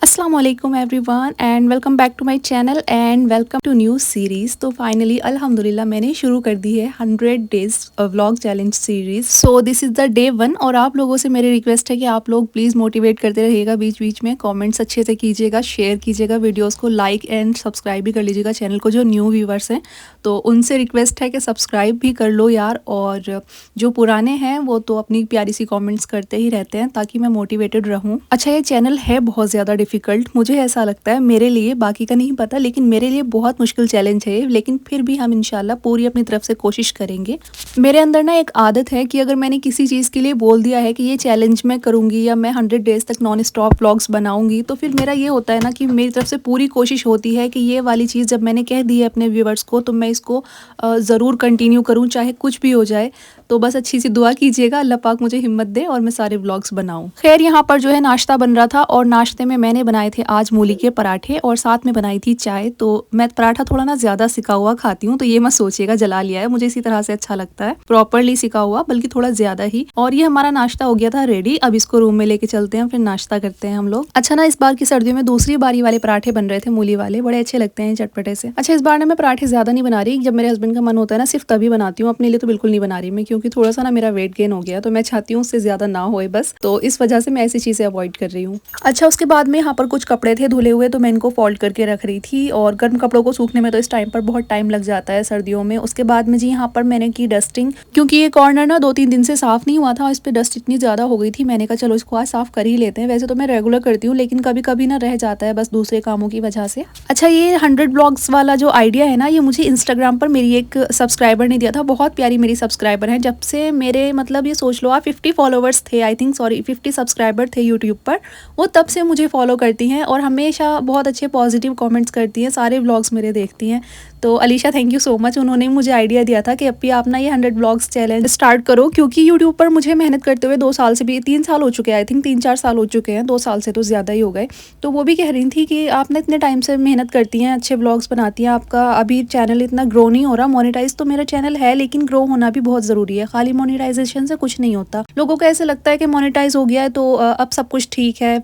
अस्सलाम वालेकुम everyone and welcome back to my channel and welcome to new series. तो finally अल्हम्दुलिल्लाह मैंने शुरू कर दी है 100 days vlog challenge series. So this is the day 1 और आप लोगों से मेरी रिक्वेस्ट है कि आप लोग प्लीज़ मोटिवेट करते रहिएगा, बीच बीच में कमेंट्स अच्छे से कीजिएगा, शेयर कीजिएगा, वीडियोज़ को लाइक एंड सब्सक्राइब भी कर लीजिएगा चैनल को। जो न्यू व्यूवर्स हैं तो उनसे रिक्वेस्ट है कि सब्सक्राइब भी कर लो यार, और जो पुराने हैं वो तो अपनी प्यारी सी कमेंट्स करते ही रहते हैं ताकि मैं मोटिवेटेड रहूं। अच्छा, ये चैनल है बहुत ज़्यादा डिफ़िकल्ट, मुझे ऐसा लगता है, मेरे लिए, बाकी का नहीं पता, लेकिन मेरे लिए बहुत मुश्किल चैलेंज है, लेकिन फिर भी हम इंशाल्लाह पूरी अपनी तरफ से कोशिश करेंगे। मेरे अंदर ना एक आदत है कि अगर मैंने किसी चीज़ के लिए बोल दिया है कि ये चैलेंज मैं करूँगी या मैं 100 डेज़ तक नॉन स्टॉप व्लॉग्स बनाऊँगी, तो फिर मेरा ये होता है ना कि मेरी तरफ से पूरी कोशिश होती है कि ये वाली चीज़ जब मैंने कह दी है अपने व्यूवर्स को तो मैं इसको ज़रूर कंटिन्यू करूँ, चाहे कुछ भी हो जाए। तो बस अच्छी सी दुआ कीजिएगा, अल्लाह पाक मुझे हिम्मत दे और मैं सारे व्लॉग्स बनाऊं। खैर, यहाँ पर जो है नाश्ता बन रहा था और नाश्ते में मैंने बनाए थे आज मूली के पराठे और साथ में बनाई थी चाय। तो मैं पराठा थोड़ा ना ज़्यादा सिका हुआ खाती हूँ, तो ये मत सोचिएगा जला लिया है, मुझे इसी तरह से अच्छा लगता है, प्रॉपरली सिका हुआ, बल्कि थोड़ा ज़्यादा ही। और ये हमारा नाश्ता हो गया था रेडी, अब इसको रूम में लेके चलते हैं, फिर नाश्ता करते हैं हम लोग। अच्छा ना, इस बार की सर्दियों में दूसरी बारी वाले पराठे बन रहे थे मूली वाले, बड़े अच्छे लगते हैं चटपटे से। अच्छा, इस बार ना मैं पराठे ज़्यादा नहीं बना रही, जब मेरे हस्बैंड का मन होता है ना सिर्फ तभी बनाती हूँ, अपने लिए तो बिल्कुल नहीं बना रही मैं, क्योंकि थोड़ा सा ना मेरा वेट गेन हो गया, तो मैं चाहती हूँ उससे ज़्यादा ना होए बस, तो इस वजह से मैं ऐसी चीज़ें अवॉइड कर रही हूँ। अच्छा, उसके बाद में यहाँ पर कुछ कपड़े थे धुले हुए, तो मैं इनको फोल्ड करके रख रही थी, और गर्म कपड़ों को सूखने में तो इस टाइम पर बहुत टाइम लग जाता है सर्दियों में। उसके बाद में जी यहाँ पर मैंने की डस्टिंग, क्योंकि ये कॉर्नर ना 2-3 दिन से साफ़ नहीं हुआ था, इस पर डस्ट इतनी ज़्यादा हो गई थी, मैंने कहा चलो इसको आज साफ़ कर ही लेते हैं। वैसे तो मैं रेगुलर करती हूँ, लेकिन कभी कभी ना रह जाता है बस दूसरे कामों की वजह से। अच्छा, ये 100 ब्लॉग्स वाला जो आइडिया है ना, ये मुझे इंस्टाग्राम पर मेरी एक सब्सक्राइबर ने दिया था, बहुत प्यारी मेरी सब्सक्राइबर है। जब से मेरे मतलब ये सोच लो आप 50 फॉलोवर्स थे, आई थिंक, सॉरी 50 सब्सक्राइबर थे यूट्यूब पर, वो तब से मुझे फॉलो करती हैं और हमेशा बहुत अच्छे पॉजिटिव कमेंट्स करती हैं, सारे व्लॉग्स मेरे देखती हैं। तो Alisha, thank you so much, उन्होंने मुझे आइडिया दिया था कि अभी आप ना ये 100 ब्लॉग्स चैलेंज स्टार्ट करो, क्योंकि यूट्यूब पर मुझे मेहनत करते हुए 2 साल से भी 3 साल हो चुके हैं, आई थिंक 3-4 साल हो चुके हैं, 2 साल से तो ज़्यादा ही हो गए। तो वो भी कह रही थी कि आपने इतने टाइम से मेहनत करती हैं, अच्छे व्लॉग्स बनाती हैं, आपका अभी चैनल इतना ग्रो नहीं हो रहा। मोनेटाइज तो मेरा चैनल है, लेकिन ग्रो होना भी बहुत ज़रूरी है, खाली मोनेटाइजेशन से कुछ नहीं होता। लोगों को ऐसे लगता है कि मोनेटाइज हो गया है तो अब सब कुछ ठीक है,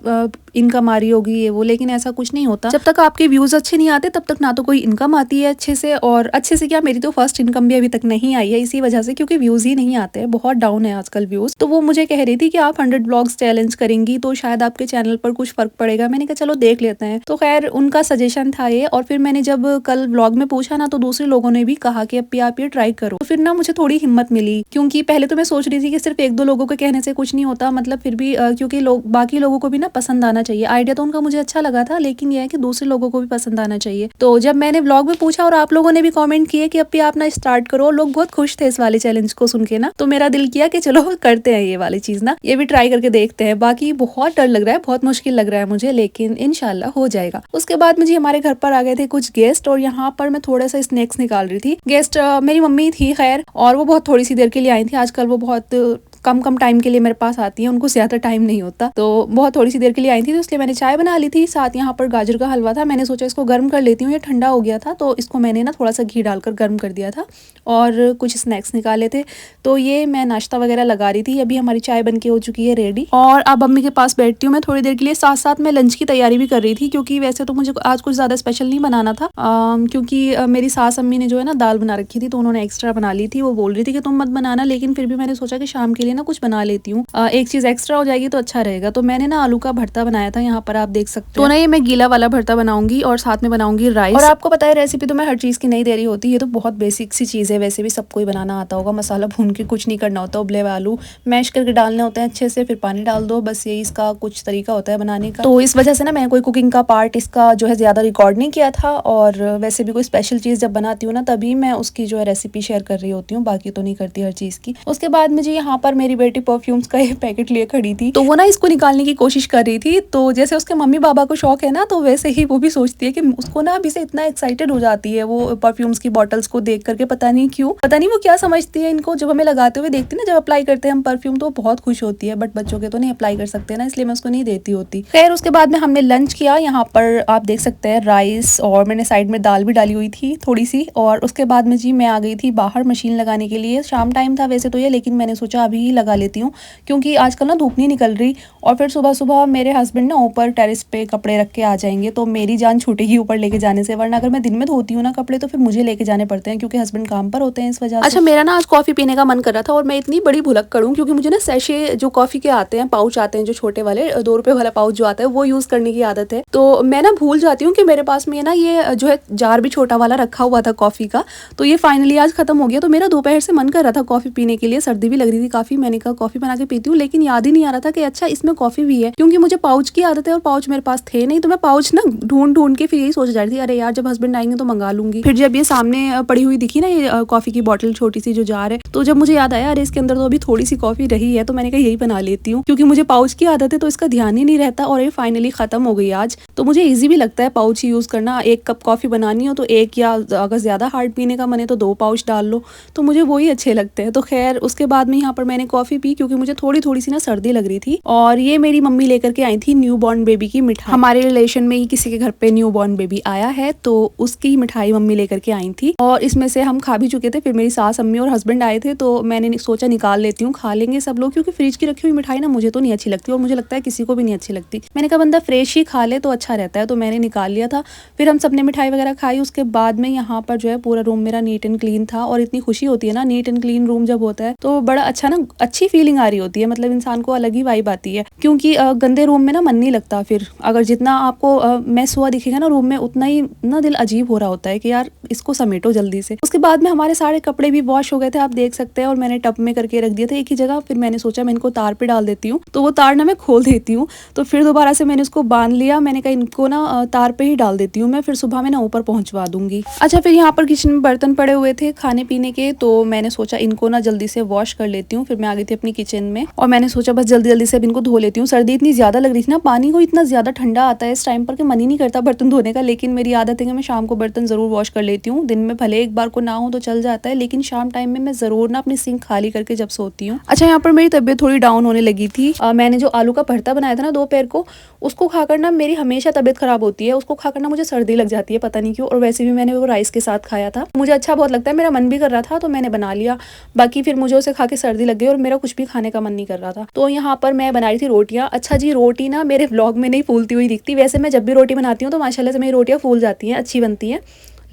इनकम आ रही होगी ये वो, लेकिन ऐसा कुछ नहीं होता। जब तक आपके व्यूज़ अच्छे नहीं आते तब तक ना तो कोई इनकम आती है अच्छे से, और अच्छे से क्या, मेरी तो फर्स्ट इनकम भी अभी तक नहीं आई है इसी वजह से, क्योंकि व्यूज़ ही नहीं आते हैं, बहुत डाउन है आजकल व्यूज़। तो वो मुझे कह रही थी कि आप 100 ब्लॉग्स चैलेंज करेंगी तो शायद आपके चैनल पर कुछ फ़र्क पड़ेगा। मैंने कहा चलो देख लेते हैं। तो खैर उनका सजेशन था ये, और फिर मैंने जब कल व्लॉग में पूछा ना तो दूसरे लोगों ने भी कहा कि अब आप ये ट्राई करो, तो फिर ना मुझे थोड़ी हिम्मत मिली, क्योंकि पहले तो मैं सोच रही थी कि सिर्फ 1-2 लोगों के कहने से कुछ नहीं होता, मतलब फिर भी क्योंकि लोग, बाकी लोगों को भी ना पसंद आना चाहिए। आइडिया तो उनका मुझे अच्छा लगा था, लेकिन यह है कि दूसरे लोगों को भी पसंद आना चाहिए। तो जब मैंने व्लॉग में पूछा और आप लोगों ने भी कमेंट किए कि अब आप ना स्टार्ट करो, लोग बहुत खुश थे इस वाले चैलेंज को सुन के ना, तो मेरा दिल किया कि चलो करते हैं ये वाली चीज़ ना, ये भी ट्राई करके देखते हैं। बाकी बहुत डर लग रहा है, बहुत मुश्किल लग रहा है मुझे, लेकिन इंशाल्लाह हो जाएगा। उसके बाद मुझे हमारे घर पर आ गए थे कुछ गेस्ट, और यहाँ पर मैं थोड़ा सा स्नैक्स निकाल रही थी। गेस्ट मेरी मम्मी थी खैर, और वो बहुत थोड़ी सी देर के लिए आई थी। आजकल वो बहुत कम टाइम के लिए मेरे पास आती है, उनको ज़्यादा टाइम नहीं होता, तो बहुत थोड़ी सी देर के लिए आई थी, तो इसलिए मैंने चाय बना ली थी, साथ यहाँ पर गाजर का हलवा था। मैंने सोचा इसको गर्म कर लेती हूँ, ये ठंडा हो गया था, तो इसको मैंने ना थोड़ा सा घी डालकर गर्म कर दिया था, और कुछ स्नैक्स निकाले थे। तो ये मैं नाश्ता वगैरह लगा रही थी। अभी हमारी चाय बन के हो चुकी है रेडी, और अब अम्मी के पास बैठती हूँ मैं थोड़ी देर के लिए। साथ साथ मैं लंच की तैयारी भी कर रही थी, क्योंकि वैसे तो मुझे आज कुछ ज़्यादा स्पेशल नहीं बनाना था, क्योंकि मेरी सास अम्मी ने जो है ना दाल बना रखी थी, तो उन्होंने एक्स्ट्रा बना ली थी। वो बोल रही थी कि तुम मत बनाना, लेकिन फिर भी मैंने सोचा कि शाम के लिए ना कुछ बना लेती हूँ, एक चीज़ एक्स्ट्रा हो जाएगी तो अच्छा रहेगा। तो मैंने ना आलू का भरता बनाया था, यहाँ पर आप देख सकते हो। तो ना ये मैं गीला वाला भरता बनाऊंगी और साथ में बनाऊंगी राइस। और आपको पता है रेसिपी तो मैं हर चीज़ की नहीं दे रही होती, ये तो बहुत बेसिक सी चीज़ है, वैसे भी सबको ही बनाना आता होगा। मसाला भून के कुछ नहीं करना होता, उबले हुए आलू मैश करके डालने होते हैं अच्छे से, फिर पानी डाल दो, बस यही इसका कुछ तरीका होता है बनाने का। तो इस वजह से ना मैं कोई कुकिंग का पार्ट इसका जो है ज़्यादा रिकॉर्ड नहीं किया था, और वैसे भी कोई स्पेशल चीज़ जब बनाती हूँ ना तभी मैं उसकी जो है रेसिपी शेयर कर रही होती हूँ, बाकी तो नहीं करती हर चीज़ की। उसके बाद मुझे यहाँ पर मेरी बेटी परफ्यूम्स का एक पैकेट लिए खड़ी थी, तो वो ना इसको निकालने की कोशिश कर रही थी। तो जैसे उसके मम्मी पापा को शौक है ना, तो वैसे ही वो भी सोचती है कि उसको ना अभी से इतना एक्साइटेड हो जाती है वो परफ्यूम्स की बॉटल्स को देख करके, पता नहीं क्यों, पता नहीं वो क्या समझती है इनको। जब हमें लगाते हुए देखती है ना, जब अप्लाई करते हैं हम परफ्यूम, तो बहुत खुश होती है, बट बच्चों के तो नहीं अप्लाई कर सकते ना, इसलिए मैं उसको नहीं देती होती। खैर उसके बाद में हमने लंच किया। यहाँ पर आप देख सकते हैं राइस, और मैंने साइड में दाल भी डाली हुई थी थोड़ी सी। और उसके बाद में जी मैं आ गई थी बाहर मशीन लगाने के लिए। शाम टाइम था वैसे तो ये, लेकिन मैंने सोचा अभी ही लगा लेती हूँ, क्योंकि आजकल ना धूप नहीं निकल रही और फिर सुबह सुबह मेरे हस्बैंड ना ऊपर टेरेस पे कपड़े रख के आ जाएंगे तो मेरी जान छूटेगी ऊपर लेके जाने से। वरना अगर मैं दिन में धोती हूँ ना कपड़े तो फिर मुझे लेके जाने पड़ते हैं, क्योंकि हस्बैंड काम पर होते हैं इस वजह से। अच्छा, मेरा ना आज कॉफ़ी पीने का मन कर रहा था और मैं इतनी बड़ी भुलक्कड़ हूँ, क्योंकि मुझे ना सैशे जो कॉफ़ी के आते हैं, पाउच आते हैं जो छोटे वाले 2 रुपये वाला पाउच जो आता है, वो यूज़ करने की आदत है। तो मैं ना भूल जाती हूँ कि मेरे पास में ना ये जो है जार भी छोटा वाला रखा हुआ था कॉफ़ी का, तो ये फाइनली आज खत्म हो गया। तो मेरा दोपहर से मन कर रहा था कॉफ़ी पीने के लिए, सर्दी भी लग रही थी काफ़ी। मैंने कहा कॉफ़ी बना के पीती हूँ, लेकिन याद ही नहीं आ रहा था कि अच्छा इसमें कॉफ़ी भी है, क्योंकि मुझे पाउच की आदत है और पाउच मेरे पास थे नहीं। तो मैं पाउच ना ढूंढ ढूंढ के फिर यही सोच जा रही थी, अरे यार जब हस्बैंड आएंगे तो मंगा लूंगी। फिर जब ये सामने पड़ी हुई दिखी ना ये कॉफ़ी की बॉटल छोटी सी जो जार है, तो जब मुझे याद आया अरे इसके अंदर तो अभी थोड़ी सी कॉफ़ी रही है, तो मैंने कहा यही बना लेती हूँ, क्योंकि मुझे पाउच की आदत है तो इसका ध्यान ही नहीं रहता। और ये फाइनली खत्म हो गई आज। तो मुझे ईजी भी लगता है पाउच ही यूज़ करना। 1 कप कॉफ़ी बनानी हो तो 1, या अगर ज़्यादा हार्ड पीने का मन है तो 2 पाउच डाल लो, तो मुझे वही अच्छे लगते हैं। तो खैर उसके बाद में यहाँ पर मैंने कॉफ़ी पी, क्योंकि मुझे थोड़ी थोड़ी सी ना सर्दी लग रही थी। और ये मेरी मम्मी लेकर के आई थी न्यू बॉर्न बेबी की मिठाई। हमारे रिलेशन में ही किसी के घर पे न्यू बॉर्न बेबी आया है, तो उसकी मिठाई मम्मी लेकर के आई थी और इसमें से हम खा भी चुके थे। फिर मेरी सास, अम्मी और हस्बैंड आए थे, तो मैंने सोचा निकाल लेती हूँ, खा लेंगे सब लोग, क्योंकि फ्रिज की रखी हुई मिठाई ना मुझे तो नहीं अच्छी लगती और मुझे लगता है किसी को भी नहीं अच्छी लगती। मैंने कहा बंदा फ्रेश ही खा ले तो अच्छा रहता है, तो मैंने निकाल लिया था। फिर हम सबने मिठाई वगैरह खाई। उसके बाद में यहाँ पर जो है पूरा रूम मेरा नीट एंड क्लीन था, और इतनी खुशी होती है ना नीट एंड क्लीन रूम जब होता है तो बड़ा अच्छा ना, अच्छी फीलिंग आ रही होती है, मतलब इंसान को अलग ही वाइब आती है। क्योंकि गंदे रूम में ना मन नहीं लगता, फिर अगर जितना आपको मैस हुआ दिखेगा ना रूम में, उतना ही ना दिल अजीब हो रहा होता है कि यार इसको समेटो जल्दी से। उसके बाद में हमारे सारे कपड़े भी वॉश हो गए थे, आप देख सकते हैं, और मैंने टब में करके रख दिए थे एक ही जगह। फिर मैंने सोचा मैं इनको तार पे डाल देती हूँ, तो वो तार ना मैं खोल देती हूँ, तो फिर दोबारा से मैंने उसको बांध लिया। मैंने कहा इनको ना तार पे ही डाल देती हूँ मैं, फिर सुबह में ना ऊपर पहुंचवा दूंगी। अच्छा, फिर यहाँ पर किचन में बर्तन पड़े हुए थे खाने पीने के, तो मैंने सोचा इनको ना जल्दी से वॉश कर लेती हूँ। फिर मैं आ गई थी अपनी किचन में और मैंने सोचा बस जल्दी जल्दी से अब इनको धो लेती हूँ। सर्दी इतनी ज्यादा लग रही थी ना, पानी को इतना ज्यादा ठंडा आता है इस टाइम पर कि मन ही नहीं करता बर्तन धोने का। लेकिन मेरी आदत है कि मैं शाम को बर्तन जरूर वॉश कर लेती हूँ। दिन में भले एक बार को ना हो तो चल जाता है, लेकिन शाम टाइम में मैं जरूर ना अपनी सिंक खाली करके जब सोती हूँ। अच्छा, यहाँ पर मेरी तबीयत थोड़ी डाउन होने लगी थी। मैंने जो आलू का भरता बनाया था ना दोपहर को, उसको खाकर ना मेरी हमेशा तबीयत खराब होती है। उसको खाकर ना मुझे सर्दी लग जाती है, पता नहीं क्यों। और वैसे भी मैंने वो राइस के साथ खाया था, मुझे अच्छा बहुत लगता है, मेरा मन भी कर रहा था तो मैंने बना लिया। बाकी फिर मुझे उसे खा के सर्दी लग गई और मेरा कुछ भी खाने का मन नहीं कर रहा था। तो यहाँ पर मैं बना रही थी रोटियाँ। अच्छा जी, रोटी ना मेरे व्लॉग में नहीं फूलती हुई दिखती। वैसे मैं जब भी रोटी बनाती हूँ तो माशाल्लाह से मेरी रोटियाँ फूल जाती हैं, अच्छी बनती हैं।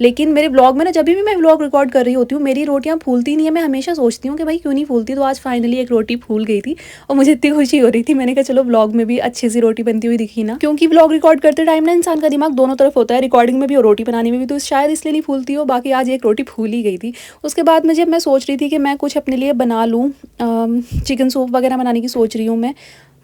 लेकिन मेरे ब्लॉग में ना जब भी मैं व्लॉग रिकॉर्ड कर रही होती हूँ मेरी रोटियाँ फूलती नहीं है। मैं हमेशा सोचती हूँ कि भाई क्यों नहीं फूलती, तो आज फाइनली एक रोटी फूल गई थी और मुझे इतनी खुशी हो रही थी। मैंने कहा चलो व्लॉग में भी अच्छी सी रोटी बनती हुई दिखी ना, क्योंकि व्लॉग रिकॉर्ड करते टाइम ना इंसान का दिमाग दोनों तरफ होता है, रिकॉर्डिंग में भी और रोटी बनाने में भी, तो शायद इसलिए नहीं फूलती हो। बाकी आज एक रोटी फूल ही गई थी। उसके बाद में जब मैं सोच रही थी कि मैं कुछ अपने लिए बना लूँ, चिकन सूप वगैरह बनाने की सोच रही हूँ मैं,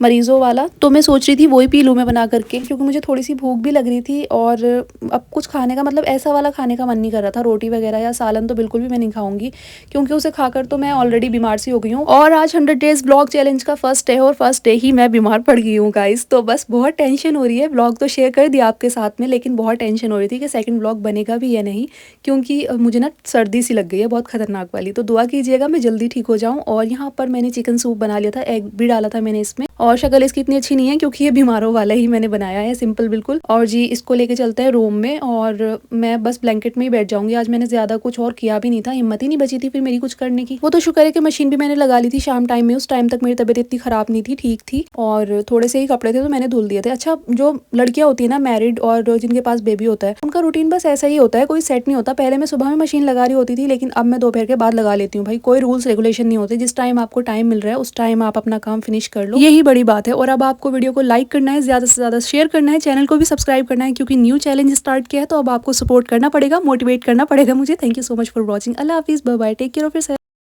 मरीज़ों वाला, तो मैं सोच रही थी वही पी लूँ मैं बना करके, क्योंकि मुझे थोड़ी सी भूख भी लग रही थी और अब कुछ खाने का मतलब ऐसा वाला खाने का मन नहीं कर रहा था। रोटी वगैरह या सालन तो बिल्कुल भी मैं नहीं खाऊंगी, क्योंकि उसे खाकर तो मैं ऑलरेडी बीमार सी हो गई हूँ। और आज 100 डेज ब्लॉग चैलेंज का फर्स्ट डे और फर्स्ट डे ही मैं बीमार पड़ गई हूँ गाइस। तो बस बहुत टेंशन हो रही है। ब्लॉग तो शेयर कर दिया आपके साथ में, लेकिन बहुत टेंशन हो रही थी कि सेकंड ब्लॉग बनेगा भी या नहीं, क्योंकि मुझे ना सर्दी सी लग गई है बहुत खतरनाक वाली। तो दुआ कीजिएगा मैं जल्दी ठीक हो जाऊँ। और यहाँ पर मैंने चिकन सूप बना लिया था, एग भी डाला था मैंने इसमें, और शक्ल इसकी इतनी अच्छी नहीं है क्योंकि ये बीमारों वाला ही मैंने बनाया है, सिंपल बिल्कुल। और जी इसको लेके चलते हैं रूम में और मैं बस ब्लैंकेट में ही बैठ जाऊंगी। आज मैंने ज्यादा कुछ और किया भी नहीं था, हिम्मत ही नहीं बची थी फिर मेरी कुछ करने की। वो तो शुक्र है कि मशीन भी मैंने लगा ली थी शाम टाइम में, उस टाइम तक मेरी तबीयत इतनी खराब नहीं थी, ठीक थी, और थोड़े से ही कपड़े थे तो मैंने धुल दिए थे। अच्छा, जो लड़कियां होती है ना मैरिड और जिनके पास बेबी होता है, उनका रूटीन बस ऐसा ही होता है, कोई सेट नहीं होता। पहले मैं सुबह में मशीन लगा रही होती थी, लेकिन अब मैं दोपहर के बाद लगा लेती हूँ। भाई कोई रूल्स रेगुलेशन नहीं होते, जिस टाइम आपको टाइम मिल रहा है उस टाइम आप अपना काम फिनिश कर लो, यही बड़ी बात है। और अब आपको वीडियो को लाइक करना है, ज़्यादा से ज़्यादा शेयर करना है, चैनल को भी सब्सक्राइब करना है, क्योंकि न्यू चैलेंज स्टार्ट किया है तो अब आपको सपोर्ट करना पड़ेगा, मोटिवेट करना पड़ेगा मुझे। Thank you so much for watching. अल्लाह हाफिज़, bye bye, take care of yourself.